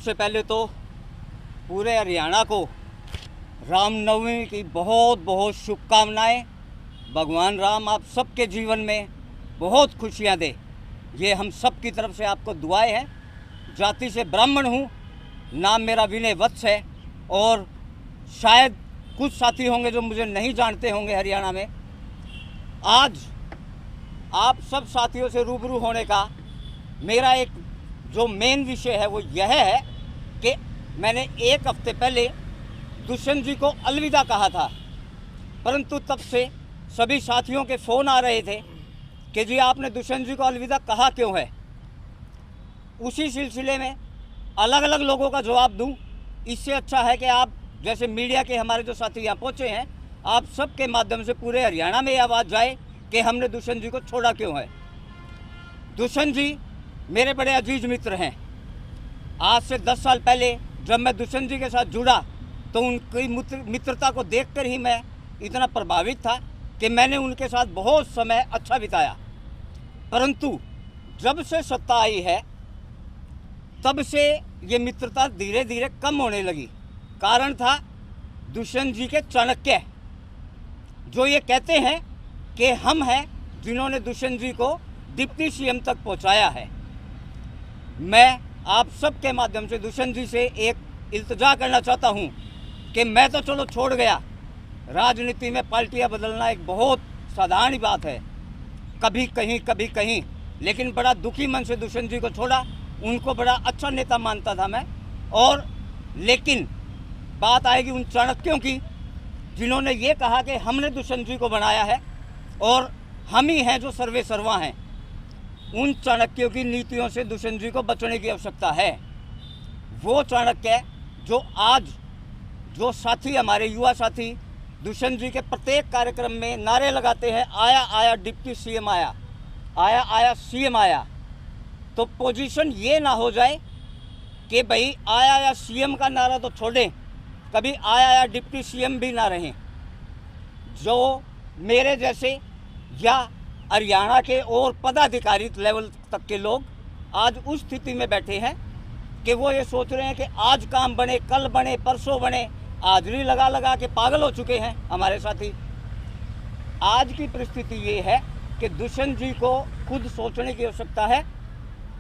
सबसे पहले तो पूरे हरियाणा को रामनवमी की बहुत बहुत शुभकामनाएं। भगवान राम आप सबके जीवन में बहुत खुशियां दे, ये हम सब की तरफ से आपको दुआएं हैं। जाति से ब्राह्मण हूँ, नाम मेरा विनय वत्स है और शायद कुछ साथी होंगे जो मुझे नहीं जानते होंगे हरियाणा में। आज आप सब साथियों से रूबरू होने का मेरा एक जो मेन विषय है वो यह है कि मैंने एक हफ्ते पहले दुष्यंत जी को अलविदा कहा था, परंतु तब से सभी साथियों के फ़ोन आ रहे थे कि जी आपने दुष्यंत जी को अलविदा कहा क्यों है। उसी सिलसिले में अलग अलग लोगों का जवाब दूं, इससे अच्छा है कि आप जैसे मीडिया के हमारे जो साथी यहाँ पहुँचे हैं, आप सबके माध्यम से पूरे हरियाणा में ये आवाज़ जाए कि हमने दुष्यंत जी को छोड़ा क्यों है। दुष्यंत जी मेरे बड़े अजीज मित्र हैं। आज से 10 साल पहले जब मैं दुष्यंत जी के साथ जुड़ा तो उनकी मित्रता को देखकर ही मैं इतना प्रभावित था कि मैंने उनके साथ बहुत समय अच्छा बिताया। परंतु जब से सत्ता आई है तब से ये मित्रता धीरे धीरे कम होने लगी। कारण था दुष्यंत जी के चाणक्य, जो ये कहते हैं कि हम हैं जिन्होंने दुष्यंत जी को डिप्टी सीएम तक पहुंचाया है। मैं आप सबके माध्यम से दुष्यंत जी से एक इल्तिजा करना चाहता हूं कि मैं तो चलो छोड़ गया, राजनीति में पार्टियां बदलना एक बहुत साधारण बात है, कभी कहीं, लेकिन बड़ा दुखी मन से दुष्यंत जी को छोड़ा। उनको बड़ा अच्छा नेता मानता था मैं। और लेकिन बात आएगी उन चाणक्यों की जिन्होंने ये कहा कि हमने दुष्यंत जी को बनाया है और हम ही हैं जो सर्वे सर्वा हैं। उन चाणक्यों की नीतियों से दुष्यंत जी को बचने की आवश्यकता है। वो चाणक्य जो आज जो साथी हमारे युवा साथी दुष्यंत जी के प्रत्येक कार्यक्रम में नारे लगाते हैं, आया आया डिप्टी सीएम आया, आया आया सीएम आया, तो पोजीशन ये ना हो जाए कि भाई आया आया सीएम का नारा तो छोड़ें, कभी आया आया डिप्टी सीएम भी ना रहें। जो मेरे जैसे या हरियाणा के और पदाधिकारी लेवल तक के लोग आज उस स्थिति में बैठे हैं कि वो ये सोच रहे हैं कि आज काम बने, कल बने, परसों बने, हाजिरी लगा लगा के पागल हो चुके हैं हमारे साथी। आज की परिस्थिति ये है कि दुष्यंत जी को खुद सोचने की आवश्यकता है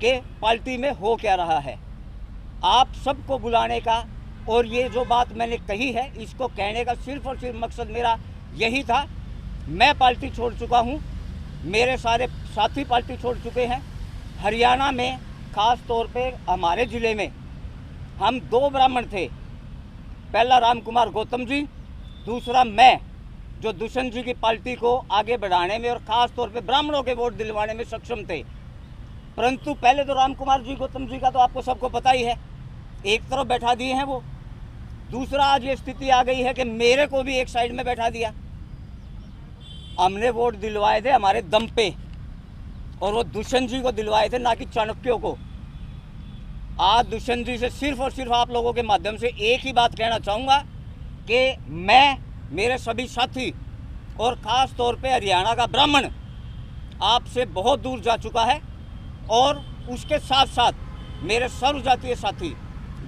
कि पार्टी में हो क्या रहा है। आप सबको बुलाने का और ये जो बात मैंने कही है इसको कहने का सिर्फ और सिर्फ मकसद मेरा यही था। मैं पार्टी छोड़ चुका हूँ, मेरे सारे साथी पार्टी छोड़ चुके हैं। हरियाणा में ख़ास तौर पे हमारे ज़िले में हम 2 ब्राह्मण थे, पहला राम कुमार गौतम जी, दूसरा मैं, जो दुष्यंत जी की पार्टी को आगे बढ़ाने में और ख़ास तौर पे ब्राह्मणों के वोट दिलवाने में सक्षम थे। परंतु पहले तो राम कुमार जी गौतम जी का तो आपको सबको पता ही है, एक तरफ बैठा दिए हैं वो। दूसरा आज ये स्थिति आ गई है कि मेरे को भी एक साइड में बैठा दिया। हमने वोट दिलवाए थे हमारे दम पे और वो दुष्यंत जी को दिलवाए थे, ना कि चाणक्यों को। आज दुष्यंत जी से सिर्फ और सिर्फ आप लोगों के माध्यम से एक ही बात कहना चाहूँगा कि मैं, मेरे सभी साथी और ख़ास तौर पे हरियाणा का ब्राह्मण आपसे बहुत दूर जा चुका है। और उसके साथ साथ मेरे सर्व जातीय साथी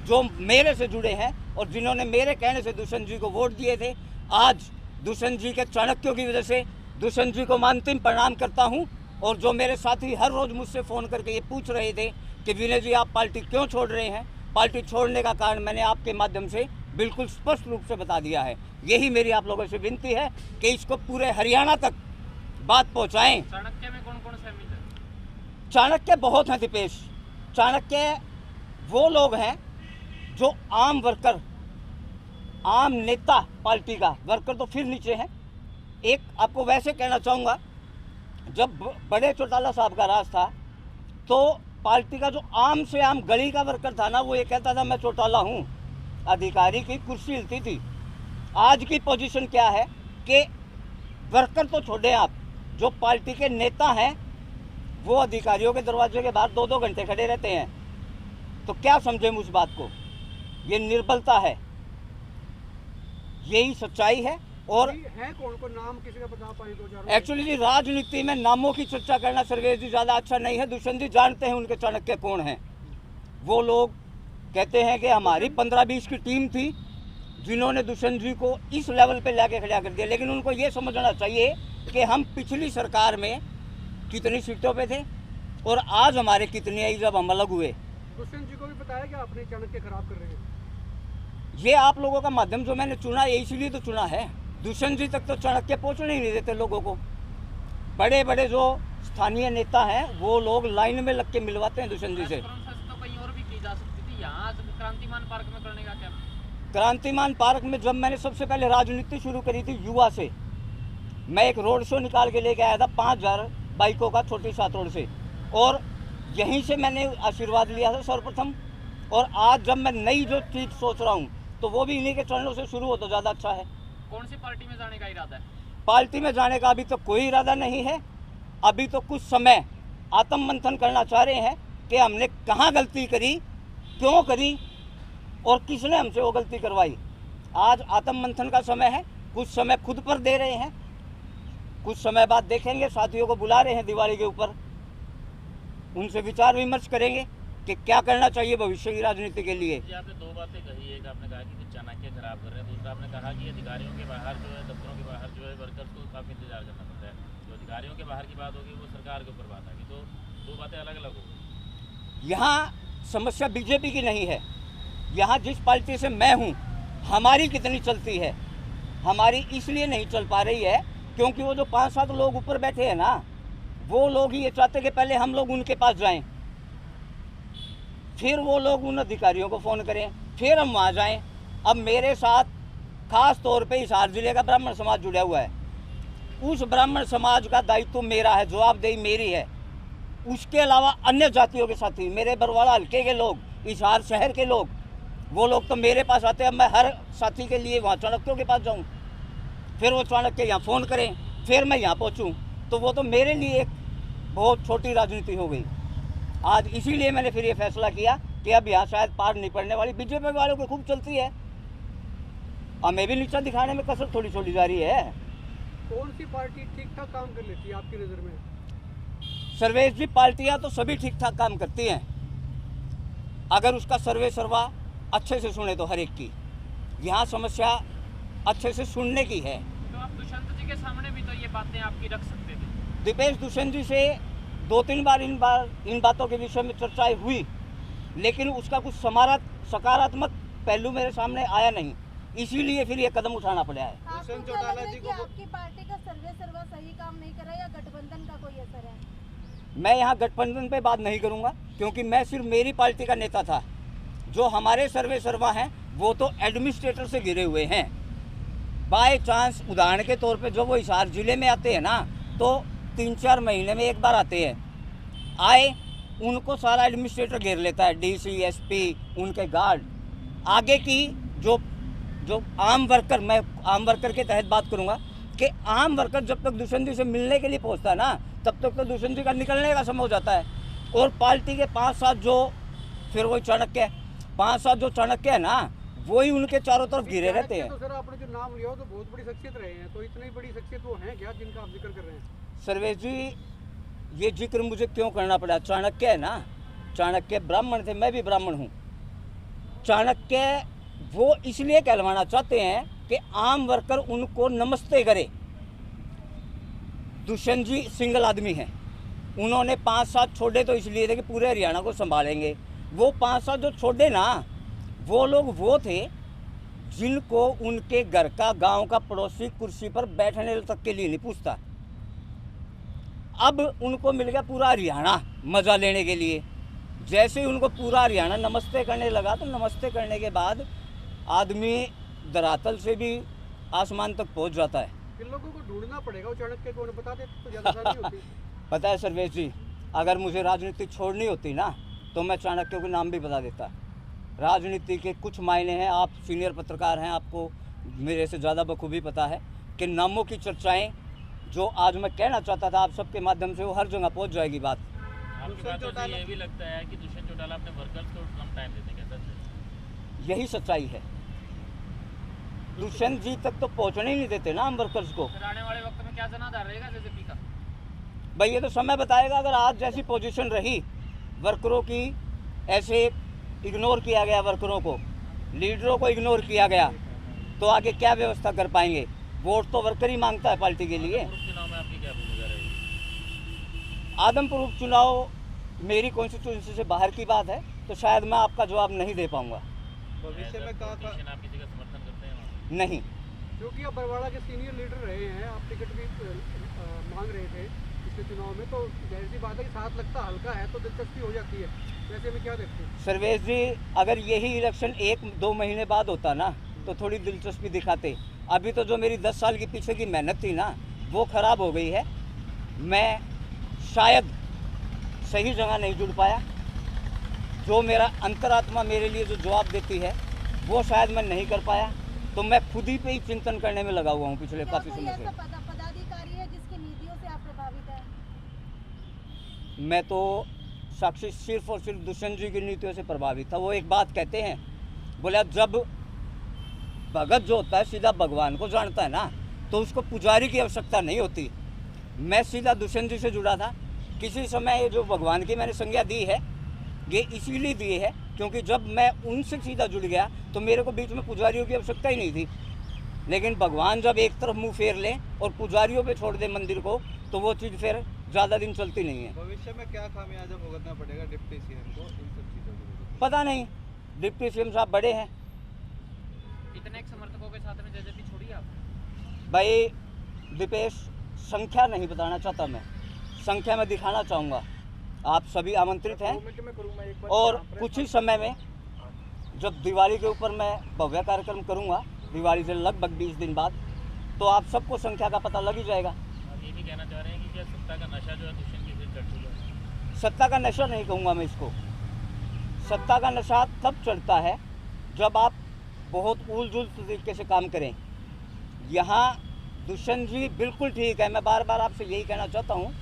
जो मेरे से जुड़े हैं और जिन्होंने मेरे कहने से दुष्यंत जी को वोट दिए थे, आज दुष्यंत जी के चाणक्यों की वजह से दुष्यंत जी को मैं अंतिम प्रणाम करता हूं। और जो मेरे साथी हर रोज़ मुझसे फ़ोन करके ये पूछ रहे थे कि विनय जी आप पार्टी क्यों छोड़ रहे हैं, पार्टी छोड़ने का कारण मैंने आपके माध्यम से बिल्कुल स्पष्ट रूप से बता दिया है। यही मेरी आप लोगों से विनती है कि इसको पूरे हरियाणा तक बात पहुँचाएँ। चाणक्य में कौन कौन शामिल है? चाणक्य बहुत हैं दीपेश। चाणक्य वो लोग हैं जो आम वर्कर, आम नेता, पार्टी का वर्कर तो फिर नीचे हैं। एक आपको वैसे कहना चाहूँगा, जब बड़े चौटाला साहब का राज था तो पार्टी का जो आम से आम गली का वर्कर था ना, वो ये कहता था मैं चौटाला हूँ, अधिकारी की कुर्सी हिलती थी। आज की पोजीशन क्या है कि वर्कर तो छोड़े आप, जो पार्टी के नेता हैं वो अधिकारियों के दरवाजे के बाहर 2-2 घंटे खड़े रहते हैं। तो क्या समझे उस बात को, ये निर्बलता है, यही सच्चाई है। और है कौन को नाम किसी का बता पाए 2000? एक्चुअली जी राजनीति में नामों की चर्चा करना सर्वेश जी ज़्यादा अच्छा नहीं है। दुष्यंत जी जानते हैं उनके चाणक्य कौन हैं। वो लोग कहते हैं कि हमारी 15-20 की टीम थी जिन्होंने दुष्यंत जी को इस लेवल पे लाके खड़ा कर दिया, लेकिन उनको ये समझना चाहिए कि हम पिछली सरकार में कितनी सीटों पे थे और आज हमारे कितनी आई जब हम अलग हुए। दुष्यंत जी को भी बताया कि आपने चाणक्य खराब कर रहे हैं। ये आप लोगों का माध्यम जो मैंने चुना है इसीलिए तो चुना है। दुष्यंत जी तक तो चाणक्य पहुँचने ही नहीं देते लोगों को। बड़े बड़े जो स्थानीय नेता हैं वो लोग लाइन में लग के मिलवाते हैं दुष्यंत जी से। प्रोसेस तो कहीं और भी की जा सकती थी, यहाँ क्रांतिमान पार्क में करने का क्या? क्रांतिमान पार्क में जब मैंने सबसे पहले राजनीति शुरू करी थी युवा से, मैं एक रोड शो निकाल के लेके आया था 5000 बाइकों का छोटी सात रोड से, और यहीं से मैंने आशीर्वाद लिया था सर्वप्रथम। और आज जब मैं नई जो चीज़ सोच रहा हूँ तो वो भी इन्हीं के चरणों से शुरू हो तो ज़्यादा अच्छा है। कौन सी पार्टी में जाने का इरादा है? पार्टी में जाने का अभी तो कोई इरादा नहीं है। अभी तो कुछ समय आत्म मंथन करना चाह रहे हैं कि हमने कहाँ गलती करी, क्यों करी और किसने हमसे वो गलती करवाई। आज आत्म मंथन का समय है, कुछ समय खुद पर दे रहे हैं, कुछ समय बाद देखेंगे, साथियों को बुला रहे हैं दिवाली के ऊपर, उनसे विचार विमर्श करेंगे कि क्या करना चाहिए भविष्य की राजनीति के लिए। जी, आपने दो बातें कही। एक आपने कहा कि चाणक्य खराब कर रहे हैं, दूसरा आपने कहा कि अधिकारियों के बाहर जो है, दफ्तरों के बाहर जो है वर्कर्स को काफ़ी इंतजार करना पड़ता है। जो अधिकारियों के बाहर की बात होगी वो सरकार के ऊपर बात आएगी, तो दो बातें अलग अलग होगी। यहाँ समस्या बीजेपी की नहीं है। यहाँ जिस पार्टी से मैं हूँ हमारी कितनी चलती है, हमारी इसलिए नहीं चल पा रही है क्योंकि वो जो 5-7 लोग ऊपर बैठे हैं ना, वो लोग ही ये चाहते कि पहले हम लोग उनके पास जाएं, फिर वो लोग उन अधिकारियों को फ़ोन करें, फिर हम वहाँ जाएं। अब मेरे साथ खास तौर पे हिसार जिले का ब्राह्मण समाज जुड़ा हुआ है। उस ब्राह्मण समाज का दायित्व मेरा है, जवाबदेही मेरी है। उसके अलावा अन्य जातियों के साथी, मेरे बरवाड़ा हल्के के लोग, हिसार शहर के लोग, वो लोग तो मेरे पास आते हैं। मैं हर साथी के लिए वहाँ चाणक्यों के पास जाऊँ, फिर वो चाणक्य यहाँ फ़ोन करें, फिर मैं यहाँ पहुँचूँ, तो वो तो मेरे लिए एक बहुत छोटी राजनीति हो गई। आज इसीलिए मैंने फिर ये फैसला किया कि अब यहाँ शायद पार नहीं पड़ने वाली। बीजेपी वालों की खूब चलती है, हमें भी नीचा दिखाने में कसर थोड़ी छोड़ी जा रही है। कौन सी पार्टी ठीक ठाक काम कर लेती है आपकी नज़र में? सर्वेश जी, पार्टियाँ तो सभी ठीक ठाक काम करती हैं अगर उसका सर्वे सर्वा अच्छे से सुने तो हर एक की। यहाँ समस्या अच्छे से सुनने की है। तो आप दुष्यंत जी के सामने भी तो ये बातें आपकी रख सकते थे। दीपेश दुष्यंत जी से 2-3 बार इन बातों के विषय में चर्चाएं हुई, लेकिन उसका कुछ सकारात्मक पहलू मेरे सामने आया नहीं, इसीलिए फिर ये कदम उठाना पड़ा है। दुष्यंत चौटाला जी को आपकी पार्टी का सर्वे सर्वा सही काम नहीं कर रहा या गठबंधन का कोई असर है? मैं यहाँ गठबंधन पे बात नहीं करूँगा क्योंकि मैं सिर्फ मेरी पार्टी का नेता था। जो हमारे सर्वे सर्वा हैं वो तो एडमिनिस्ट्रेटर से घिरे हुए हैं। बाय चांस उदाहरण के तौर पे जो वो हिसार जिले में आते हैं ना, तो 3-4 महीने में एक बार आते हैं। आए, उनको सारा एडमिनिस्ट्रेटर घेर लेता है, डीसी, एसपी, उनके गार्ड। आगे की जो आम वर्कर, मैं आम वर्कर के तहत बात करूँगा कि आम वर्कर जब तक दुष्यंत जी से मिलने के लिए पहुँचता है ना, तब तक तो दुष्यंत जी का निकलने का समय हो जाता है। और पार्टी के 5-7 जो फिर वही चाणक्य 5-7 जो चाणक्य है ना, वही उनके चारों तरफ घिरे रहते हैं। तो सर आपने जो नाम लिया हो तो बहुत बड़ी शख्सियत रहे हैं, तो इतनी बड़ी शख्सियत वो हैं क्या जिनका आप जिक्र कर रहे हैं? सर्वेश जी, ये जिक्र मुझे क्यों करना पड़ा? चाणक्य है ना, चाणक्य ब्राह्मण थे, मैं भी ब्राह्मण हूँ। चाणक्य वो इसलिए कहलवाना चाहते हैं कि आम वर्कर उनको नमस्ते करे। दुष्यंत जी सिंगल आदमी हैं, उन्होंने 5-7 छोड़े तो इसलिए थे कि पूरे हरियाणा को संभालेंगे। वो 5-7 जो छोड़े ना, वो लोग वो थे जिनको उनके घर का, गांव का पड़ोसी कुर्सी पर बैठने तक के लिए नहीं पूछता। अब उनको मिल गया पूरा हरियाणा मज़ा लेने के लिए। जैसे ही उनको पूरा हरियाणा नमस्ते करने लगा, तो नमस्ते करने के बाद आदमी धरातल से भी आसमान तक पहुंच जाता है। इन लोगों को ढूंढना पड़ेगा, वो चाणक्य को उन्हें बता देते तो ज़्यादा आसानी होती। पता है सर्वेश जी, अगर मुझे राजनीति छोड़नी होती ना, तो मैं चाणक्य के नाम भी बता देता। राजनीति के कुछ मायने हैं, आप सीनियर पत्रकार हैं, आपको मेरे से ज़्यादा बखूबी पता है कि नामों की चर्चाएं जो आज मैं कहना चाहता था आप सबके माध्यम से, वो हर जगह पहुंच जाएगी बात। आपकी बातों से ये भी लगता है कि दुष्यंत चौटाला अपने वर्कर्स को कम टाइम देते हैं, कैसा? यही सच्चाई है। दुष्यंत जी तक तो पहुंचने ही नहीं देते ना हम वर्कर्स को। फिर आने वाले वक्त में क्या जनाधार रहेगा जेजेपी का? भाई ये तो समय बताएगा। अगर आज जैसी पोजीशन रही वर्करों की, ऐसे इग्नोर किया गया वर्करों को, लीडरों को इग्नोर किया गया, तो आगे क्या व्यवस्था कर पाएंगे? वोट तो वर्कर ही मांगता है पार्टी के लिए। पूर्व चुनाव में आपकी क्या भूमिका रहेगी? आदमपुर उपचुनाव मेरी कॉन्स्टिट्यूंसी से बाहर की बात है, तो शायद मैं आपका जवाब नहीं दे पाऊंगा। भविष्य में पॉलिटिशियन आप किसी का समर्थन करते हैं वहाँ? नहीं। क्योंकि आप बरवाड़ा के सीनियर लीडर रहे हैं, आप टिकट भी मांग रहे थे पिछले चुनाव में, तो जाहिर सी बात है कि साथ लगता हल्का है तो दिलचस्पी हो जाती है। वैसे में क्या देखते हैं? सर्वेश जी, अगर यही इलेक्शन 1-2 महीने बाद होता ना तो थोड़ी दिलचस्पी दिखाते। अभी तो जो मेरी 10 साल की पीछे की मेहनत थी ना, वो ख़राब हो गई है। मैं शायद सही जगह नहीं जुड़ पाया। जो मेरा अंतरात्मा मेरे लिए जो जवाब देती है वो शायद मैं नहीं कर पाया, तो मैं खुद ही पे ही चिंतन करने में लगा हुआ हूँ पिछले क्या काफ़ी कोई समय ऐसा से। पदाधिकारी है जिसकी नीतियों से आप प्रभावित हैं? मैं तो साक्षी सिर्फ और सिर्फ दुष्यंत जी की नीतियों से प्रभावित था। वो एक बात कहते हैं, बोला जब भगत जो होता है सीधा भगवान को जानता है ना, तो उसको पुजारी की आवश्यकता नहीं होती। मैं सीधा दुष्यंत जी से जुड़ा था। किसी समय ये जो भगवान की मैंने संज्ञा दी है, ये इसीलिए दी है क्योंकि जब मैं उनसे सीधा जुड़ गया तो मेरे को बीच में पुजारियों की आवश्यकता ही नहीं थी। लेकिन भगवान जब एक तरफ मुंह फेर लें और पुजारियों पे छोड़ दे मंदिर को, तो वो चीज़ फिर ज़्यादा दिन चलती नहीं है। भविष्य में क्या खामियाजा भुगतना पड़ेगा डिप्टी सीएम को इन सब चीज़ों के? पता नहीं, डिप्टी सीएम साहब बड़े हैं कितने एक समर्थकों के साथ में जेजेपी छोड़ी आप? भाई। दीपेश, संख्या नहीं बताना चाहता मैं, संख्या में दिखाना चाहूँगा। आप सभी आमंत्रित हैं, और कुछ ही समय में जब दिवाली के ऊपर मैं भव्य कार्यक्रम करूँगा, दिवाली से लगभग 20 दिन बाद, तो आप सबको संख्या का पता लग ही जाएगा। आप ये भी कहना चाह रहे हैं कि क्या सत्ता का नशा जो है दुष्यंत की फिर चढ़ चुका है? सत्ता का नशा नहीं कहूँगा मैं इसको। सत्ता का नशा तब चढ़ता है जब आप बहुत उलझुल तरीके से काम करें। यहाँ दुष्यंत जी बिल्कुल ठीक है, मैं बार बार आपसे यही कहना चाहता हूँ,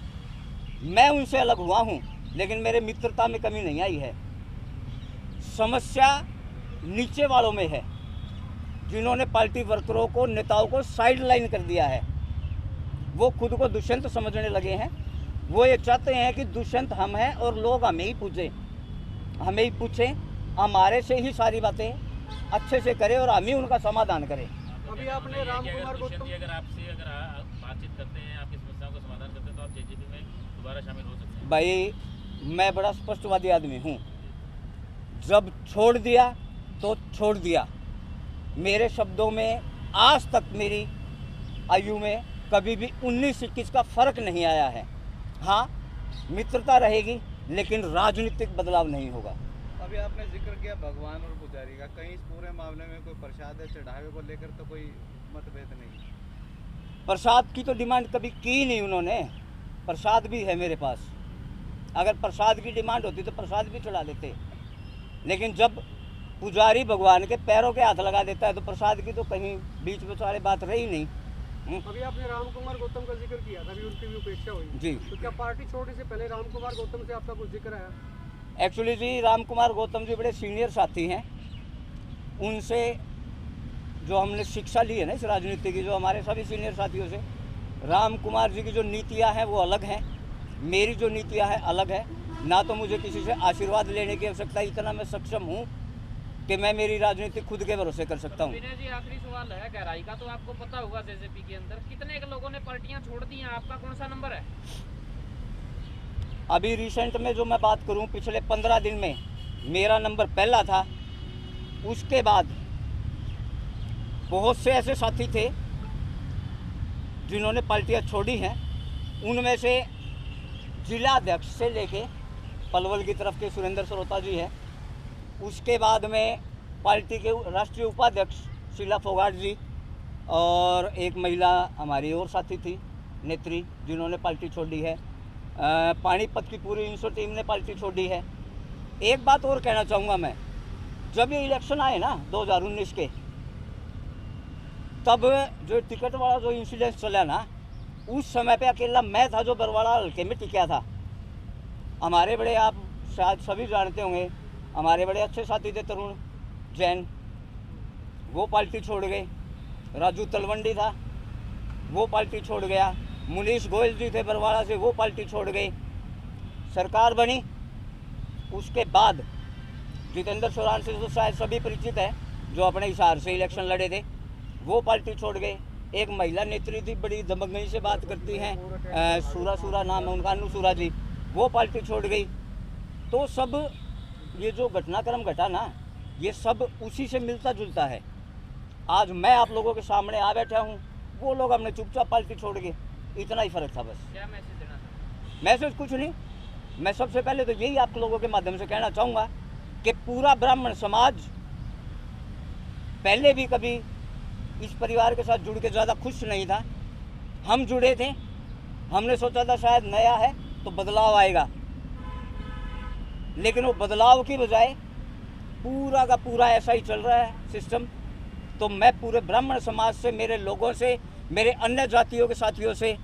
मैं उनसे अलग हुआ हूँ लेकिन मेरे मित्रता में कमी नहीं आई है। समस्या नीचे वालों में है, जिन्होंने पार्टी वर्करों को, नेताओं को साइड लाइन कर दिया है। वो खुद को दुष्यंत समझने लगे हैं। वो ये चाहते हैं कि दुष्यंत हम हैं और लोग हमें ही पूछें, हमारे से ही सारी बातें अच्छे से करें और हम ही उनका समाधान करें। अभी आपने राम कुमार दुष्यंत गौतम जी अगर आपसे बातचीत करते हैं, आपकी समस्याओं का समाधान करते हैं, तो आप जेजेपी में दोबारा शामिल हो सकते हैं? भाई, मैं बड़ा स्पष्टवादी आदमी हूँ। जब छोड़ दिया तो छोड़ दिया। मेरे शब्दों में आज तक मेरी आयु में कभी भी 19-21 का फर्क नहीं आया है। हाँ, मित्रता रहेगी लेकिन राजनीतिक बदलाव नहीं होगा। अभी आपने जिक्र किया भगवान और पुजारी का, कहीं इस पूरे मामले में कोई प्रसाद या चढ़ावे को लेकर तो कोई मतभेद नहीं? प्रसाद की तो डिमांड कभी की नहीं उन्होंने। प्रसाद भी है मेरे पास, अगर प्रसाद की डिमांड होती तो प्रसाद भी चढ़ा देते। लेकिन जब पुजारी भगवान के पैरों के हाथ लगा देता है तो प्रसाद की तो कहीं बीच में सारी बात रही नहीं। अभी आपने राम कुमार गौतम का जिक्र किया था, अभी उनकी भी उपेक्षा हुई जी। तो क्या पार्टी छोड़ने से पहले राम कुमार गौतम से आपका कुछ जिक्र आया? एक्चुअली जी, राम कुमार गौतम जी बड़े सीनियर साथी हैं। उनसे जो हमने शिक्षा ली है ना इस राजनीति की, जो हमारे सभी सीनियर साथियों से, राम कुमार जी की जो नीतियां हैं वो अलग हैं, मेरी जो नीतियां हैं अलग है। ना तो मुझे किसी से आशीर्वाद लेने की आवश्यकता, इतना मैं सक्षम हूँ कि मैं मेरी राजनीति खुद के भरोसे कर सकता हूँ। विनय जी, आखिरी सवाल है गहराई का, तो आपको पता होगा जेजेपी के अंदर कितने के लोगों ने पार्टियां छोड़ दी हैं, आपका कौन सा नंबर है? अभी रिसेंट में जो मैं बात करूं, पिछले 15 दिन में मेरा नंबर पहला था। उसके बाद बहुत से ऐसे साथी थे जिन्होंने पार्टियां छोड़ी हैं। उनमें से जिला अध्यक्ष से लेके पलवल की तरफ के सुरेंद्र सरोता जी हैं। उसके बाद में पार्टी के राष्ट्रीय उपाध्यक्ष शीला फोगाट जी, और एक महिला हमारी और साथी थी नेत्री, जिन्होंने पार्टी छोड़ी है। पानीपत की पूरी इंसो टीम ने पार्टी छोड़ी है। एक बात और कहना चाहूँगा मैं, जब ये इलेक्शन आए ना 2019 के, तब जो टिकट वाला जो इंसिडेंस चला ना, उस समय पे अकेला मैं था जो बरवाड़ा हल्के में टिका था। हमारे बड़े, आप शायद सभी जानते होंगे, हमारे बड़े अच्छे साथी थे तरुण जैन, वो पार्टी छोड़ गए। राजू तलवंडी था, वो पार्टी छोड़ गया। मुनीश गोयल जी थे बरवाड़ा से, वो पार्टी छोड़ गई। सरकार बनी, उसके बाद जितेंद्र चौहान से तो शायद सभी परिचित है, जो अपने हिसार से इलेक्शन लड़े थे, वो पार्टी छोड़ गए। एक महिला नेत्री थी, बड़ी दमंगई से बात करती हैं, सूरा नाम है उनका, अनुसूरा जी, वो पार्टी छोड़ गई। तो सब ये जो घटनाक्रम घटा ना, ये सब उसी से मिलता जुलता है। आज मैं आप लोगों के सामने आ बैठा हूँ, वो लोग हमने चुपचाप पार्टी छोड़ गए, इतना ही फर्क था बस। क्या मैसेज देना चाहते मैसेज कुछ नहीं, मैं सबसे पहले तो यही आप लोगों के माध्यम से कहना चाहूँगा कि पूरा ब्राह्मण समाज पहले भी कभी इस परिवार के साथ जुड़ के ज़्यादा खुश नहीं था। हम जुड़े थे, हमने सोचा था शायद नया है तो बदलाव आएगा, लेकिन वो बदलाव की बजाय पूरा का पूरा ऐसा ही चल रहा है सिस्टम। तो मैं पूरे ब्राह्मण समाज से, मेरे लोगों से, मेरे अन्य जातियों के साथियों से